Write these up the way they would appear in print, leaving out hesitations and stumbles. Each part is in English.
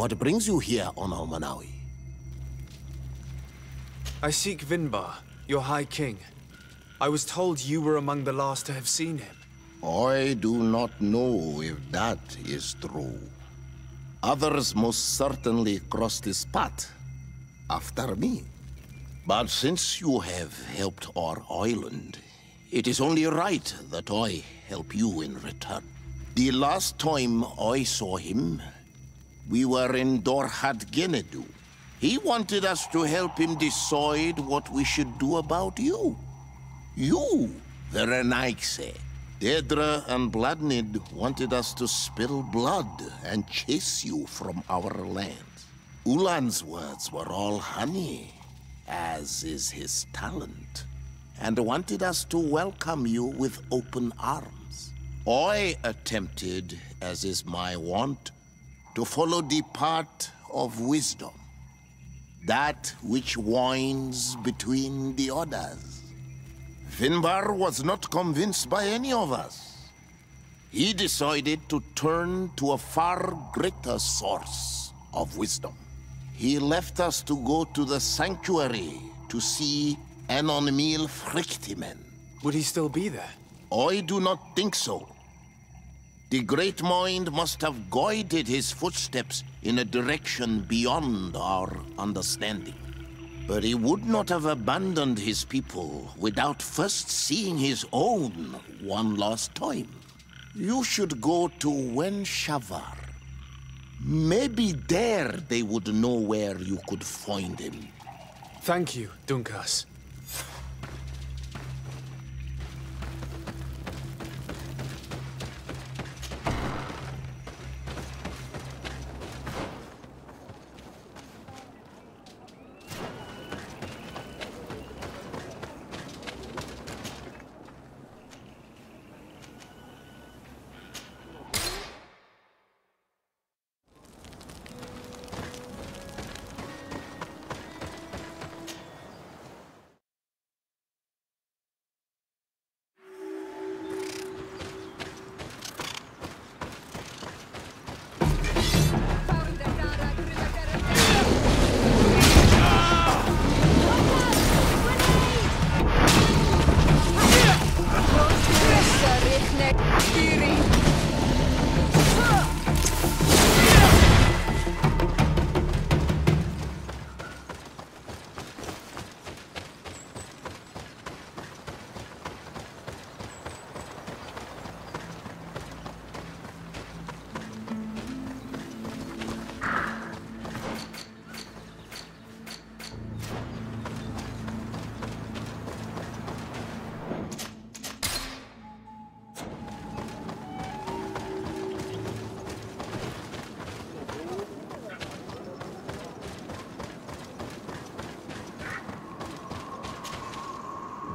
What brings you here on Almanawi? I seek Vinbar, your High King. I was told you were among the last to have seen him. I do not know if that is true. Others most certainly crossed his path after me. But since you have helped our island, it is only right that I help you in return. The last time I saw him, we were in Dorhat Genedu. He wanted us to help him decide what we should do about you. You, the Renaigse. Dedra and Bladnid wanted us to spill blood and chase you from our lands. Ulan's words were all honey, as is his talent, and wanted us to welcome you with open arms. I attempted, as is my wont, to follow the path of wisdom, that which winds between the others. Vinbar was not convinced by any of us. He decided to turn to a far greater source of wisdom. He left us to go to the sanctuary to see Anonmil Frictimen. Would he still be there? I do not think so. The Great Mind must have guided his footsteps in a direction beyond our understanding. But he would not have abandoned his people without first seeing his own one last time. You should go to Wen Shavar. Maybe there they would know where you could find him. Thank you, Dunkas.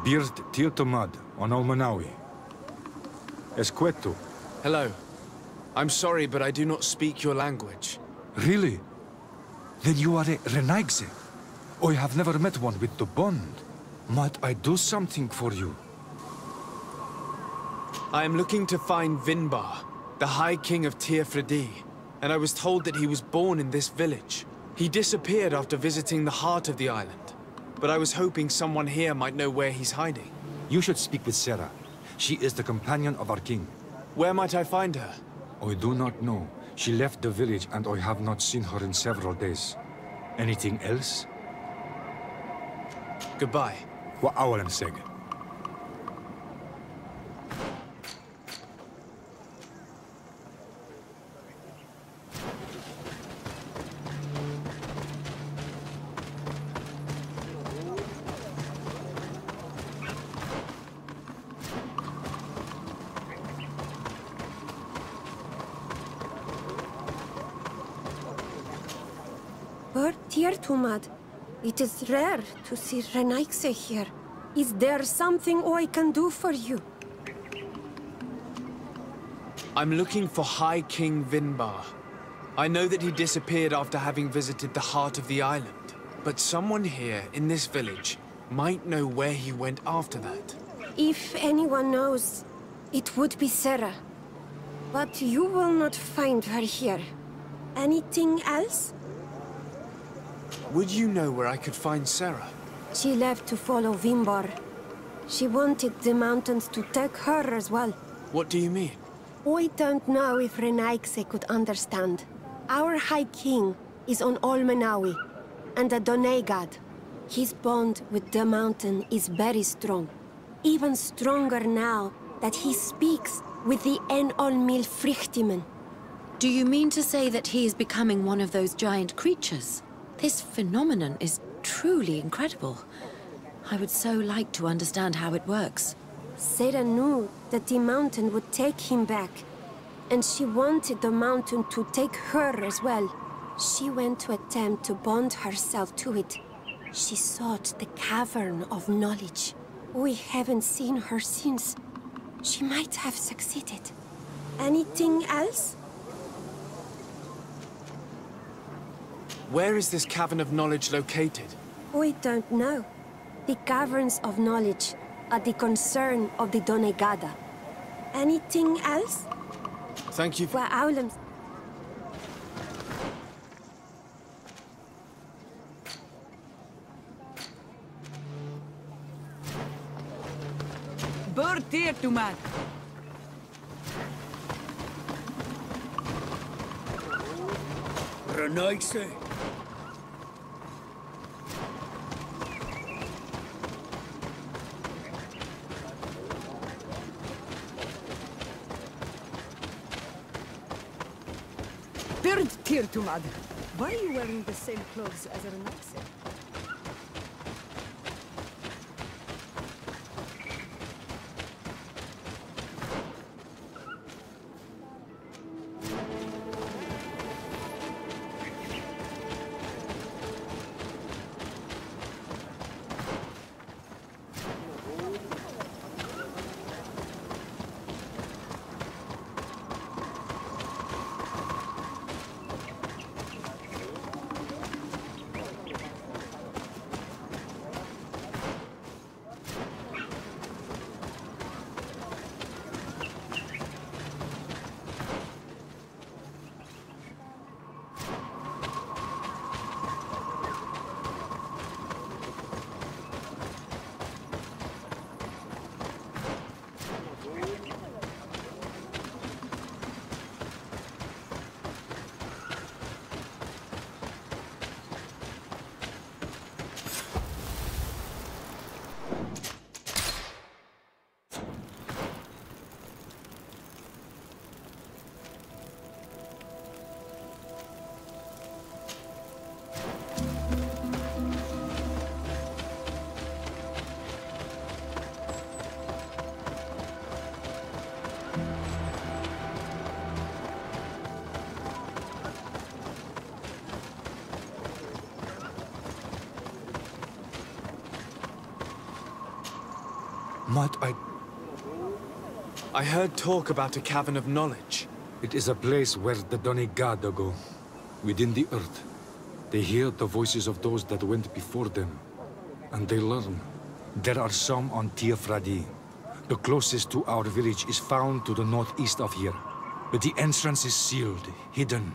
Bird Tirtomad on Almanawi. Esqueto. Hello. I'm sorry, but I do not speak your language. Really? Then you are a Renaigse. I have never met one with the bond. Might I do something for you? I am looking to find Vinbar, the High King of Tirfredi, and I was told that he was born in this village. He disappeared after visiting the heart of the island, but I was hoping someone here might know where he's hiding. You should speak with Sarah. She is the companion of our king. Where might I find her? I do not know. She left the village and I have not seen her in several days. Anything else? Goodbye. Wa awalan seg. Tirtumad, it is rare to see Renaigse here. Is there something I can do for you? I'm looking for High King Vinbar. I know that he disappeared after having visited the heart of the island, but someone here in this village might know where he went after that. If anyone knows, it would be Sarah. But you will not find her here. Anything else? Would you know where I could find Sarah? She left to follow Vimbar. She wanted the mountains to take her as well. What do you mean? I don't know if Renaigse could understand. Our High King is on Olmenawi, and a Donegad. His bond with the mountain is very strong. Even stronger now that he speaks with the En-Olmil Frichtimen. Do you mean to say that he is becoming one of those giant creatures? This phenomenon is truly incredible. I would so like to understand how it works. Sarah knew that the mountain would take him back, and she wanted the mountain to take her as well. She went to attempt to bond herself to it. She sought the Cavern of Knowledge. We haven't seen her since. She might have succeeded. Anything else? Where is this Cavern of Knowledge located? We don't know. The Caverns of Knowledge are the concern of the Donegada. Anything else? Thank you for... Bur teer tu man. Renaigse. Bird teer tu man. Why are you wearing the same clothes as a Renaigse? I heard talk about a Cavern of Knowledge. It is a place where the Donegada go, within the earth. They hear the voices of those that went before them, and they learn. There are some on Tiafradi. The closest to our village is found to the northeast of here, but the entrance is sealed, hidden.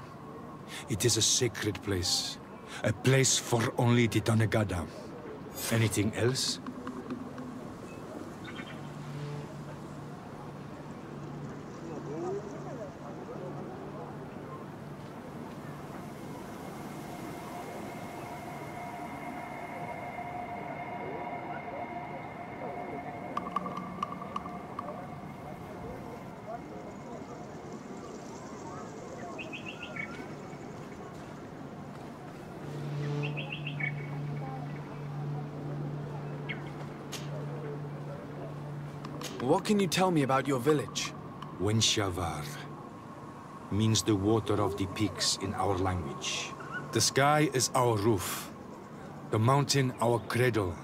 It is a sacred place, a place for only the Donegada. Anything else? What can you tell me about your village? Wenshavar means the water of the peaks in our language. The sky is our roof, the mountain our cradle,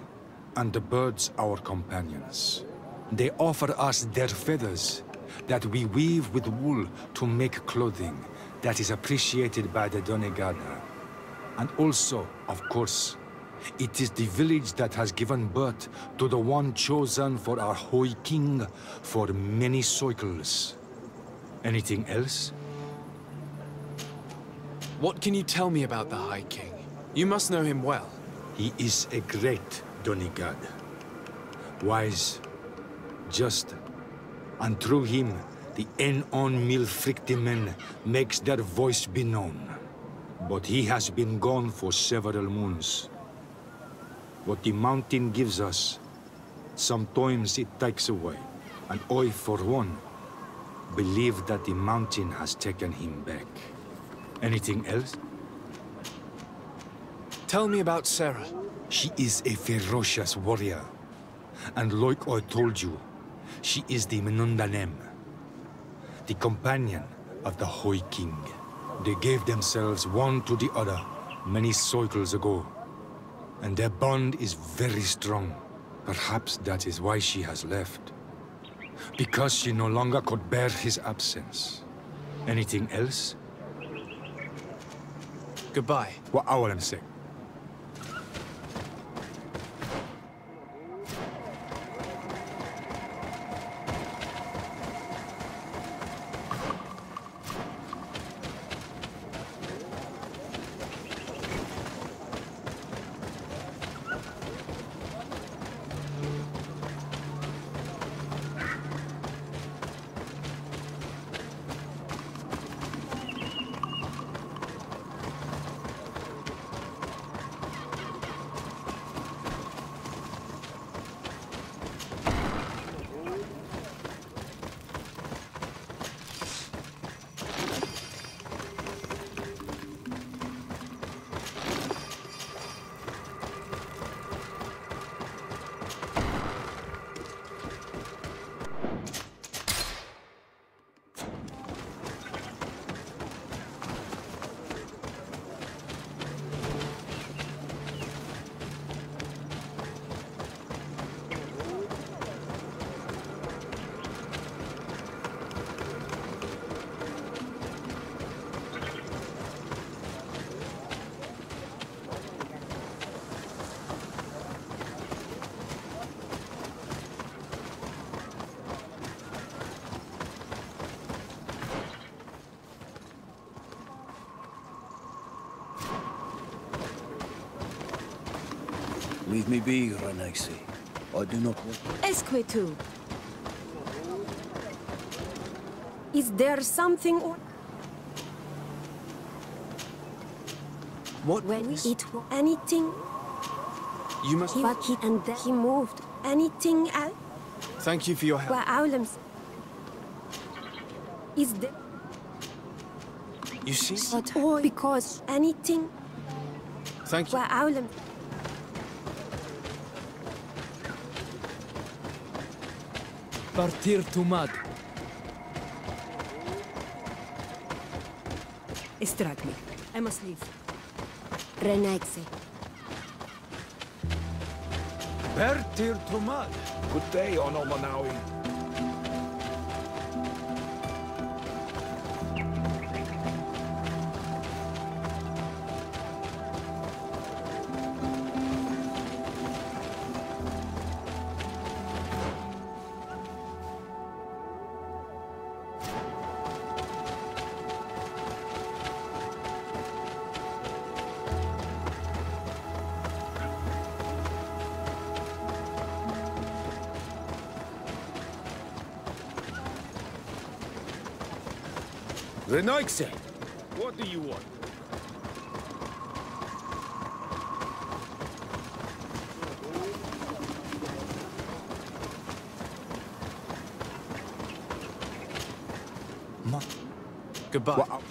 and the birds our companions. They offer us their feathers that we weave with wool to make clothing that is appreciated by the Donegada. And also, of course, it is the village that has given birth to the one chosen for our High King for many cycles. Anything else? What can you tell me about the High King? You must know him well. He is a great demigod. Wise, just, and through him, the Enon Milfrictimen makes their voice be known. But he has been gone for several moons. What the mountain gives us, sometimes it takes away. And I, for one, believe that the mountain has taken him back. Anything else? Tell me about Sarah. She is a ferocious warrior. And like I told you, she is the Menundanem, the companion of the High King. They gave themselves one to the other many cycles ago. And their bond is very strong. Perhaps that is why she has left. Because she no longer could bear his absence. Anything else? Goodbye. What I want to say. Leave me be, Renaxi. I do not want... Esquetu. Is there something or... What? When it anything? You must... But he and then he moved. Anything else? Thank you for your help. Where Aulems? Is there... You see? But all because anything? Thank you. Where Aulems? Partir to mud. Extract me. I must leave. Renaxe. Partir to mud. Good day, Onomanawi. Renaxe. What do you want? Goodbye. What?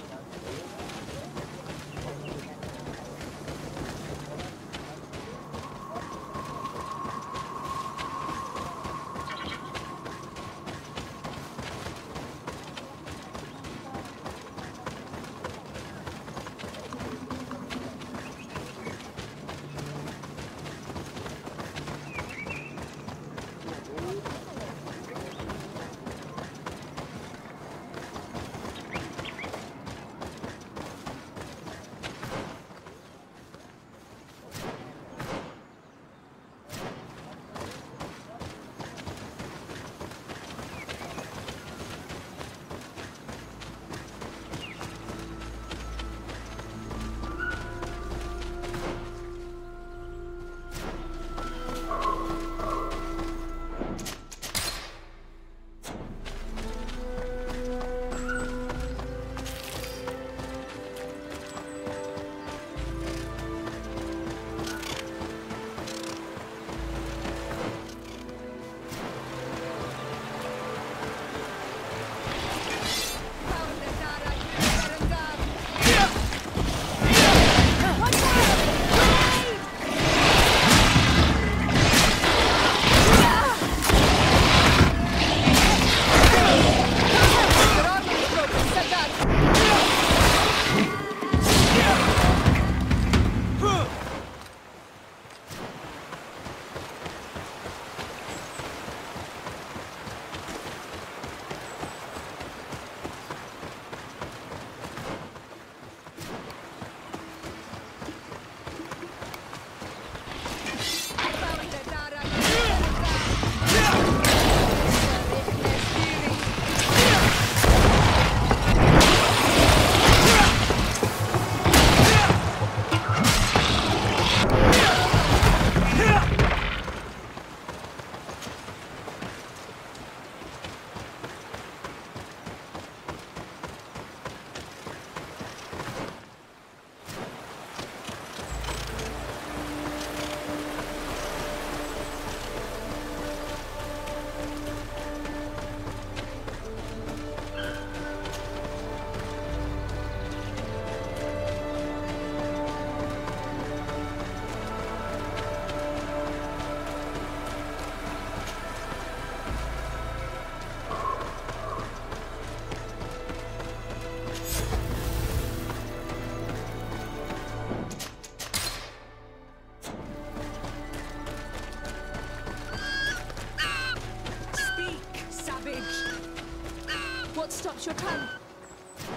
stopped your tongue.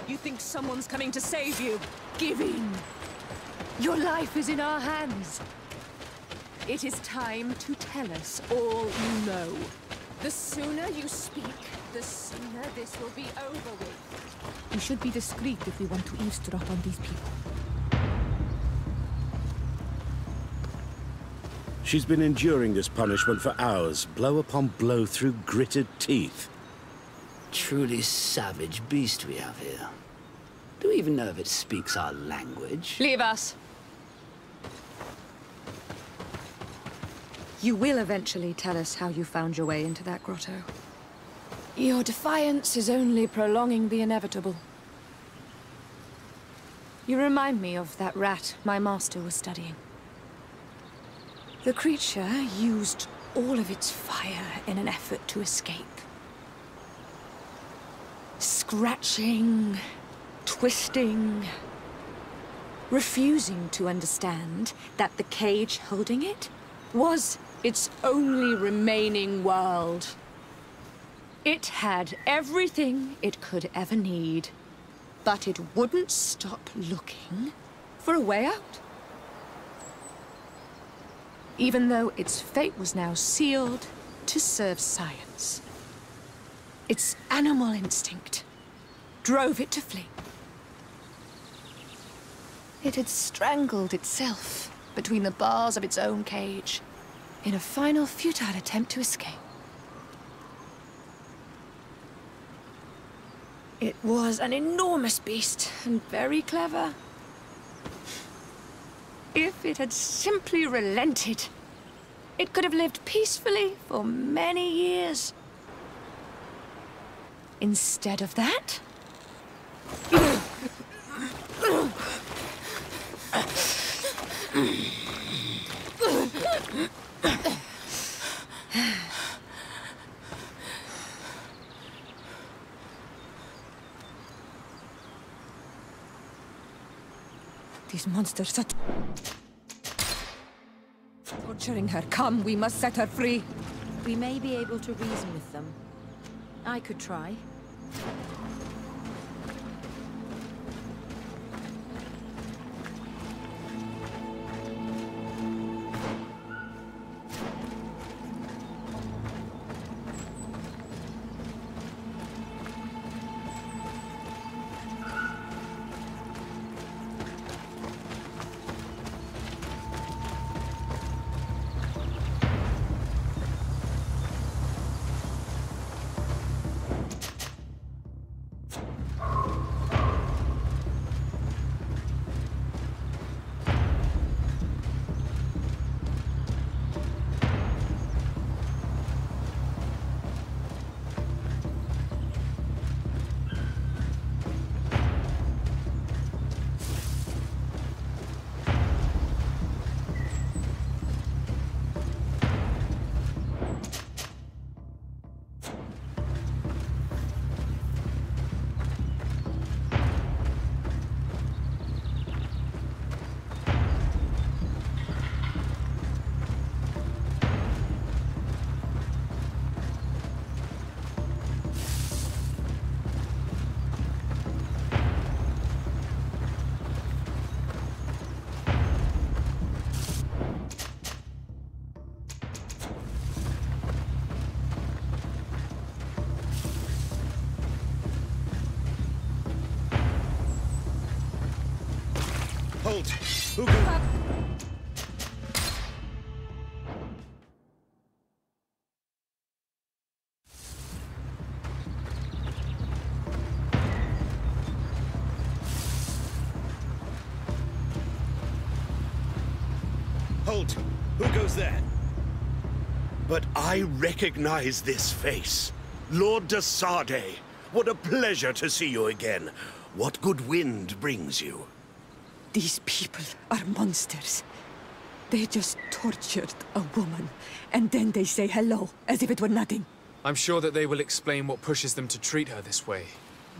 You think someone's coming to save you? Give in. Your life is in our hands. It is time to tell us all you know. The sooner you speak, the sooner this will be over with. We should be discreet if we want to eavesdrop on these people. She's been enduring this punishment for hours, blow upon blow through gritted teeth. Truly savage beast we have here. Do we even know if it speaks our language? Leave us. You will eventually tell us how you found your way into that grotto. Your defiance is only prolonging the inevitable. You remind me of that rat my master was studying. The creature used all of its fire in an effort to escape. Scratching, twisting, refusing to understand that the cage holding it was its only remaining world. It had everything it could ever need, but it wouldn't stop looking for a way out. Even though its fate was now sealed to serve science. Its animal instinct drove it to flee. It had strangled itself between the bars of its own cage in a final futile attempt to escape. It was an enormous beast and very clever. If it had simply relented, it could have lived peacefully for many years. Instead of that... These monsters are torturing her. Come, we must set her free. We may be able to reason with them. I could try. Halt! Who can... Halt! Who goes there? But I recognize this face. Lord de Sardet. What a pleasure to see you again. What good wind brings you? These people are monsters. They just tortured a woman, and then they say hello, as if it were nothing. I'm sure that they will explain what pushes them to treat her this way.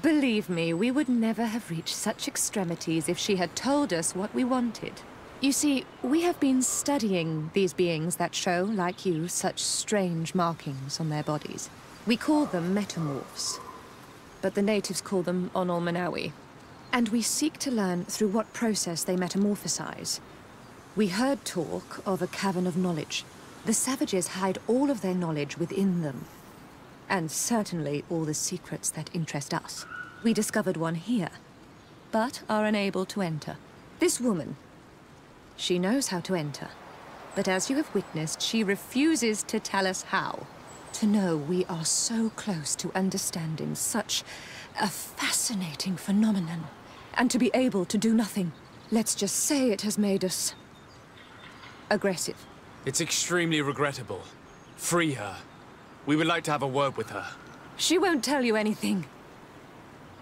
Believe me, we would never have reached such extremities if she had told us what we wanted. You see, we have been studying these beings that show, like you, such strange markings on their bodies. We call them metamorphs. but the natives call them Onol Manawi. And we seek to learn through what process they metamorphosize. We heard talk of a cavern of knowledge. The savages hide all of their knowledge within them. And certainly all the secrets that interest us. We discovered one here, but are unable to enter. This woman, she knows how to enter. But as you have witnessed, she refuses to tell us how. To know we are so close to understanding such a fascinating phenomenon, and to be able to do nothing. Let's just say it has made us aggressive. It's extremely regrettable. Free her. We would like to have a word with her. She won't tell you anything.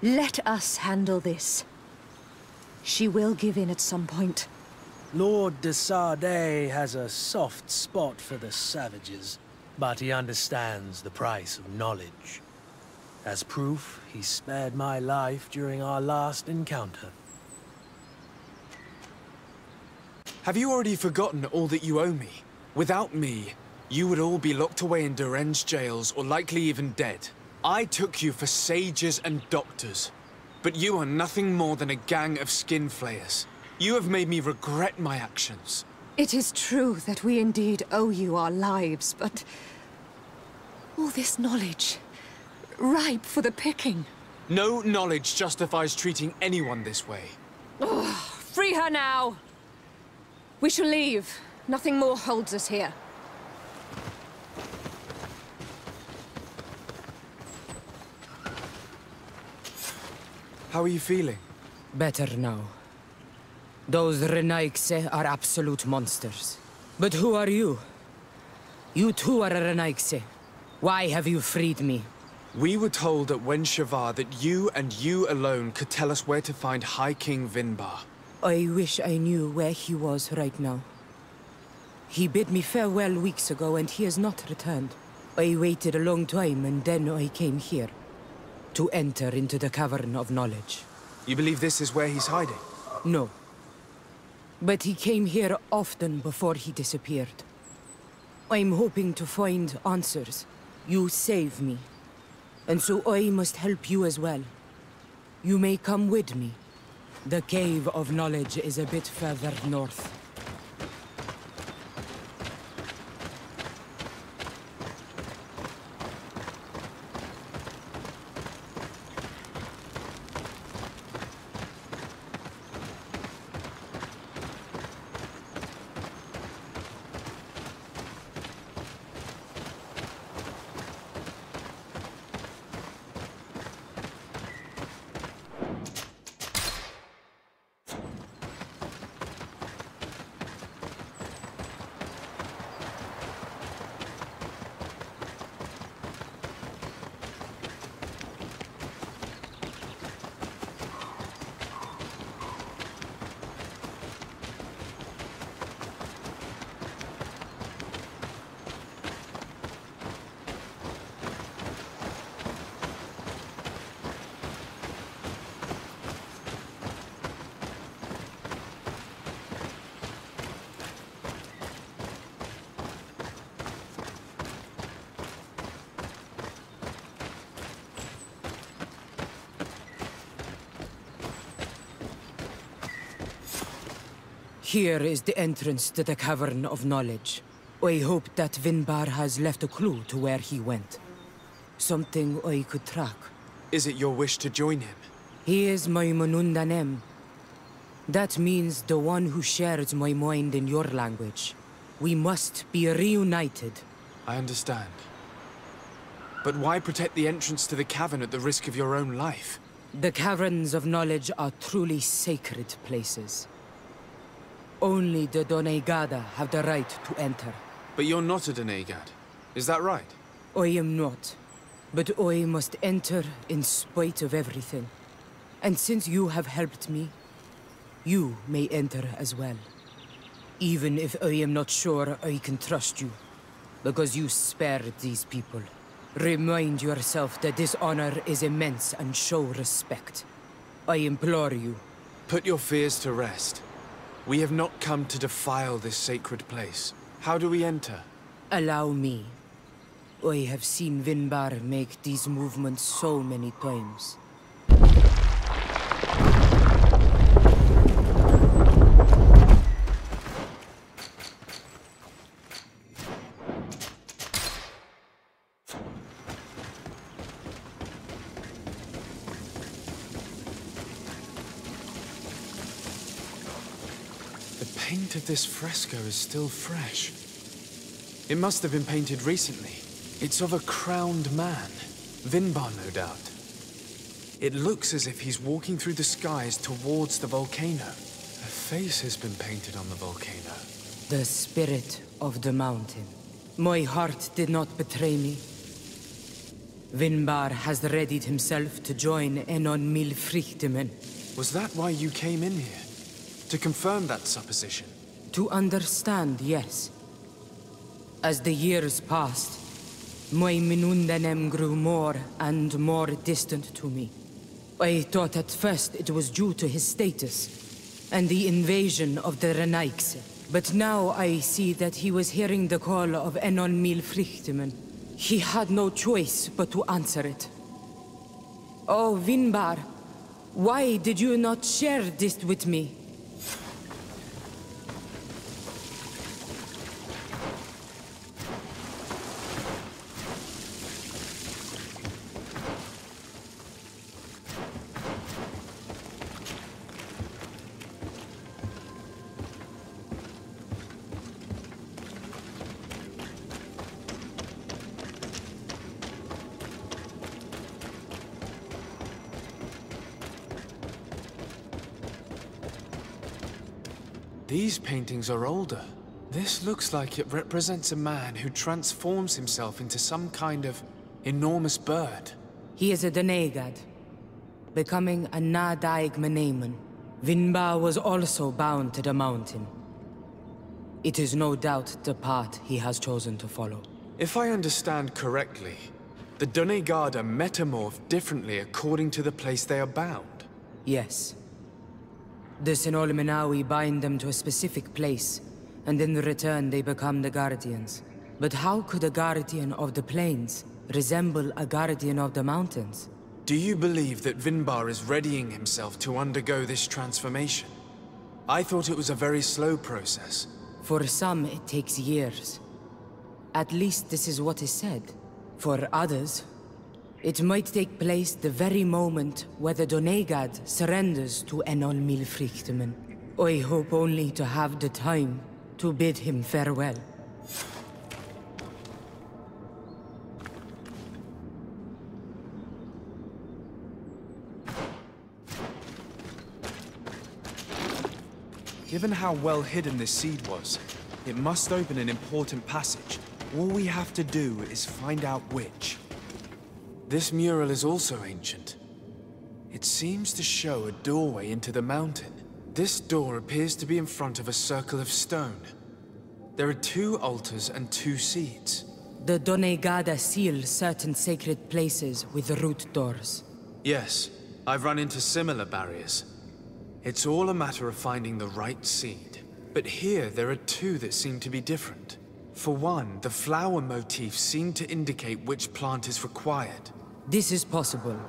Let us handle this. She will give in at some point. Lord de Sardet has a soft spot for the savages, but he understands the price of knowledge. As proof, he spared my life during our last encounter. Have you already forgotten all that you owe me? Without me, you would all be locked away in Durenge jails or likely even dead. I took you for sages and doctors, but you are nothing more than a gang of skin flayers. You have made me regret my actions. It is true that we indeed owe you our lives, but all this knowledge, ripe for the picking. No knowledge justifies treating anyone this way. Ugh, free her now! We shall leave. Nothing more holds us here. How are you feeling? Better now. Those Renaigse are absolute monsters. But who are you? You too are a Renaigse. Why have you freed me? We were told at Wen Shavar that you and you alone could tell us where to find High King Vinbar. I wish I knew where he was right now. He bid me farewell weeks ago and he has not returned. I waited a long time and then I came here. To enter into the Cavern of Knowledge. You believe this is where he's hiding? No. But he came here often before he disappeared. I'm hoping to find answers. You saved me. And so I must help you as well. You may come with me. The Cave of Knowledge is a bit further north. Here is the entrance to the Cavern of Knowledge. I hope that Vinbar has left a clue to where he went. Something I could track. Is it your wish to join him? He is my Manundanem. That means the one who shares my mind in your language. We must be reunited. I understand. But why protect the entrance to the cavern at the risk of your own life? The Caverns of Knowledge are truly sacred places. Only the Doneigada have the right to enter. But you're not a Doneigad. Is that right? I am not. But I must enter in spite of everything. And since you have helped me, you may enter as well. Even if I am not sure I can trust you. Because you spared these people. Remind yourself that this honor is immense and show respect. I implore you. Put your fears to rest. We have not come to defile this sacred place. How do we enter? Allow me. I have seen Vinbar make these movements so many times. The paint of this fresco is still fresh. It must have been painted recently. It's of a crowned man. Vinbar, no doubt. It looks as if he's walking through the skies towards the volcano. A face has been painted on the volcano. The spirit of the mountain. My heart did not betray me. Vinbar has readied himself to join Enon Milfrichtemen. Was that why you came in here? To confirm that supposition? To understand, yes. As the years passed, my Minundanem grew more and more distant to me. I thought at first it was due to his status and the invasion of the Renaigse. But now I see that he was hearing the call of Enon Milfrichtemen. He had no choice but to answer it. Oh, Vinbar, why did you not share this with me? These paintings are older. This looks like it represents a man who transforms himself into some kind of enormous bird. He is a Donegad, becoming a Nadaig Meneman. Vinbar was also bound to the mountain. It is no doubt the path he has chosen to follow. If I understand correctly, the Donegad are metamorphed differently according to the place they are bound. Yes. The Sinolmenawi bind them to a specific place, and in return they become the Guardians. But how could a Guardian of the Plains resemble a Guardian of the Mountains? Do you believe that Vinbar is readying himself to undergo this transformation? I thought it was a very slow process. For some, it takes years. At least this is what is said. For others, it might take place the very moment where the Donegad surrenders to Enol Milfrichtemen. I hope only to have the time to bid him farewell. Given how well hidden this seed was, it must open an important passage. All we have to do is find out which. This mural is also ancient. It seems to show a doorway into the mountain. This door appears to be in front of a circle of stone. There are 2 altars and 2 seeds. The Donegada seal certain sacred places with root doors. Yes, I've run into similar barriers. It's all a matter of finding the right seed. But here there are 2 that seem to be different. For one, the flower motifs seem to indicate which plant is required. This is possible.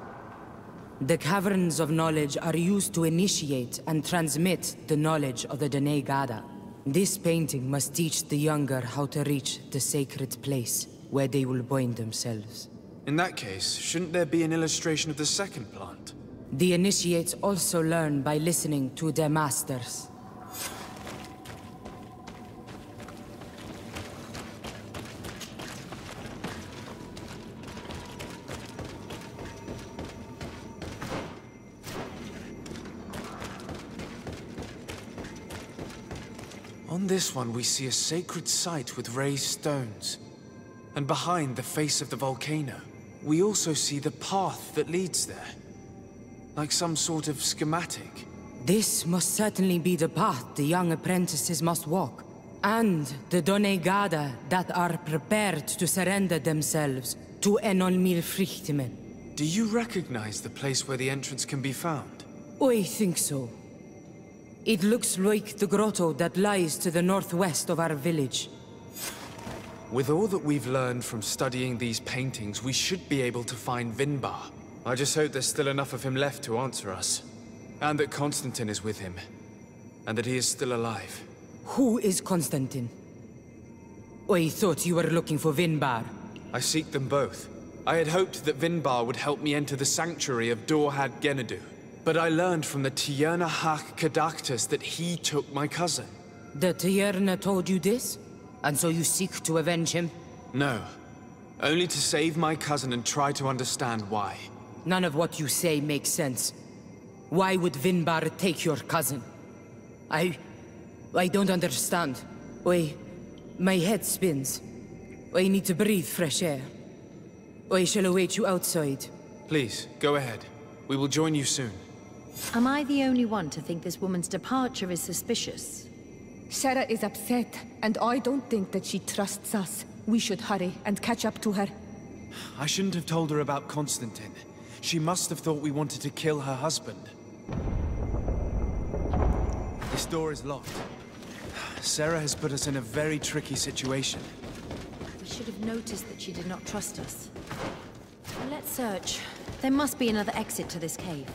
The Caverns of Knowledge are used to initiate and transmit the knowledge of the Donegada. This painting must teach the younger how to reach the sacred place, where they will bind themselves. In that case, shouldn't there be an illustration of the second plant? The initiates also learn by listening to their masters. On this one, we see a sacred site with raised stones. And behind the face of the volcano, we also see the path that leads there. Like some sort of schematic. This must certainly be the path the young apprentices must walk. And the Donegada that are prepared to surrender themselves to Enol Milfrichtemen. Do you recognize the place where the entrance can be found? I think so. It looks like the grotto that lies to the northwest of our village. With all that we've learned from studying these paintings, we should be able to find Vinbar. I just hope there's still enough of him left to answer us. And that Constantine is with him. And that he is still alive. Who is Constantine? I thought you were looking for Vinbar. I seek them both. I had hoped that Vinbar would help me enter the sanctuary of Dorhad Genadu. But I learned from the Tierna Hak Kadaktus that he took my cousin. The Tierna told you this? And so you seek to avenge him? No. Only to save my cousin and try to understand why. None of what you say makes sense. Why would Vinbar take your cousin? I don't understand. My head spins. I need to breathe fresh air. I shall await you outside. Please, go ahead. We will join you soon. Am I the only one to think this woman's departure is suspicious? Sarah is upset, and I don't think that she trusts us. We should hurry and catch up to her. I shouldn't have told her about Constantine. She must have thought we wanted to kill her husband. This door is locked. Sarah has put us in a very tricky situation. We should have noticed that she did not trust us. Let's search. There must be another exit to this cave.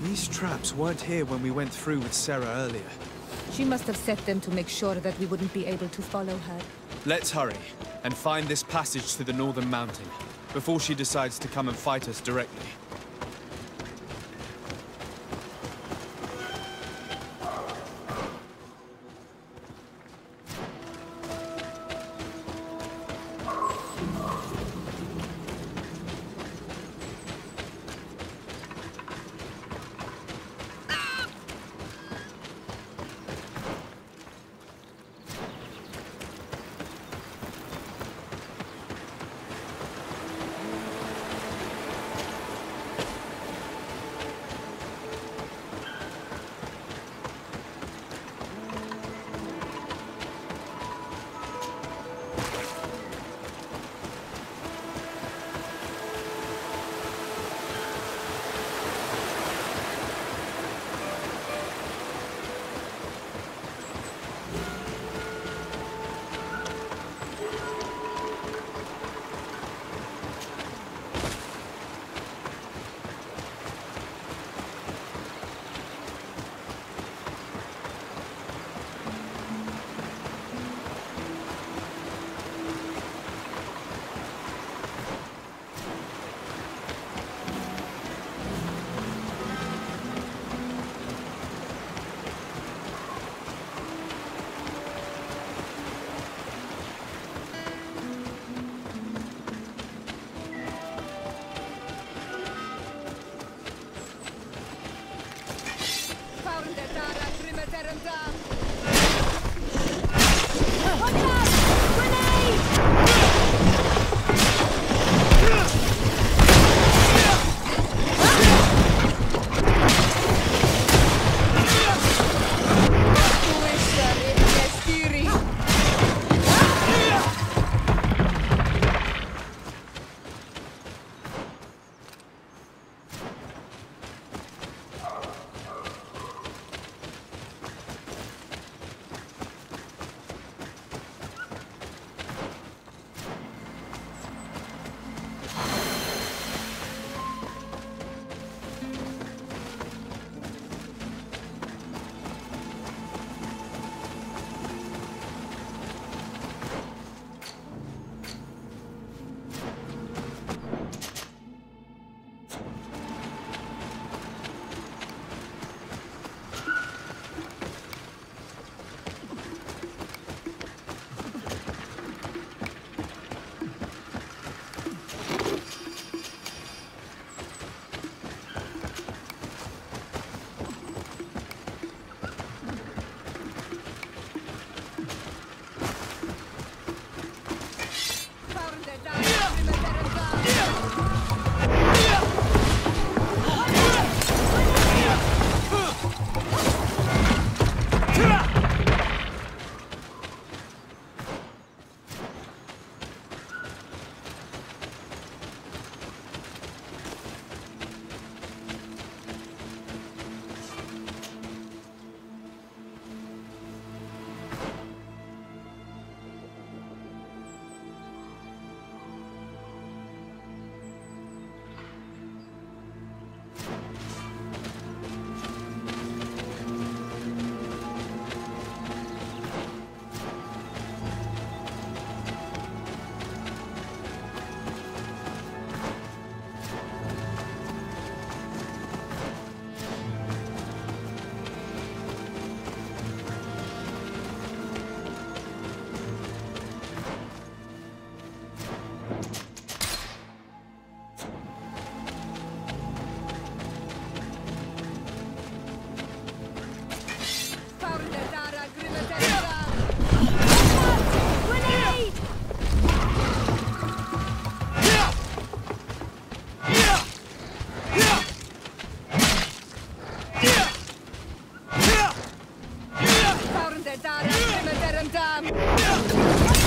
These traps weren't here when we went through with Sarah earlier. She must have set them to make sure that we wouldn't be able to follow her. Let's hurry, and find this passage to the northern mountain, before she decides to come and fight us directly. damn!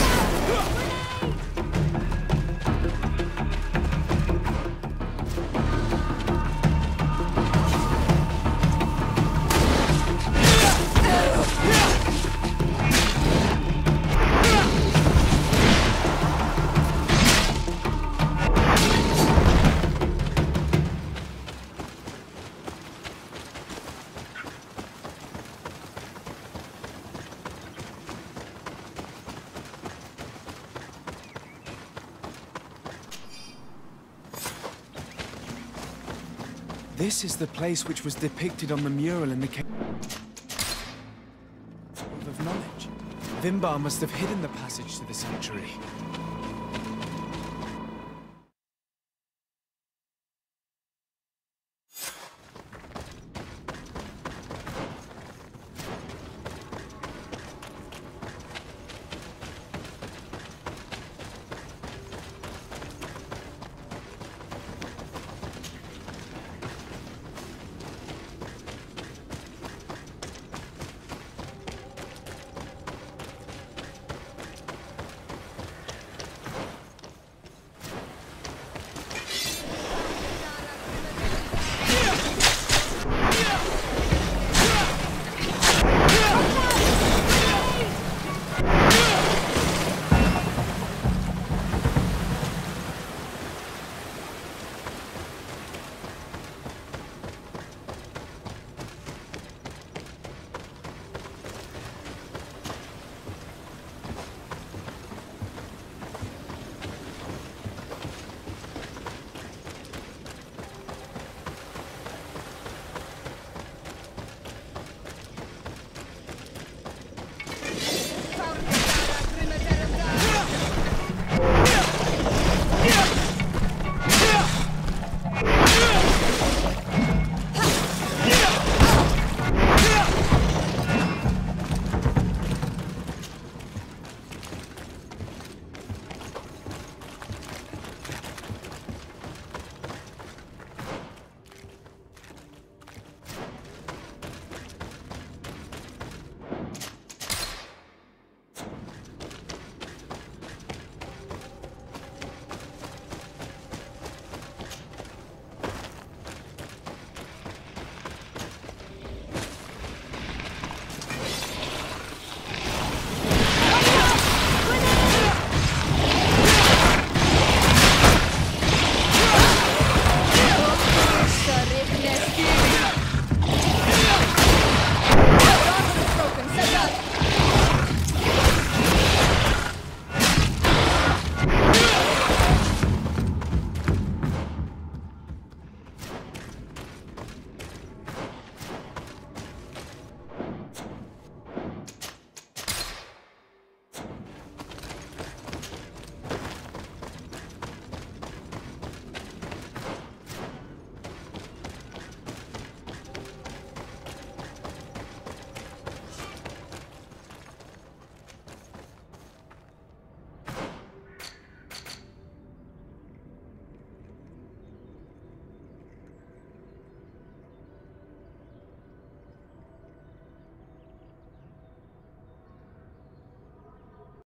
This is the place which was depicted on the mural in the cave of knowledge. Vimbar must have hidden the passage to the sanctuary.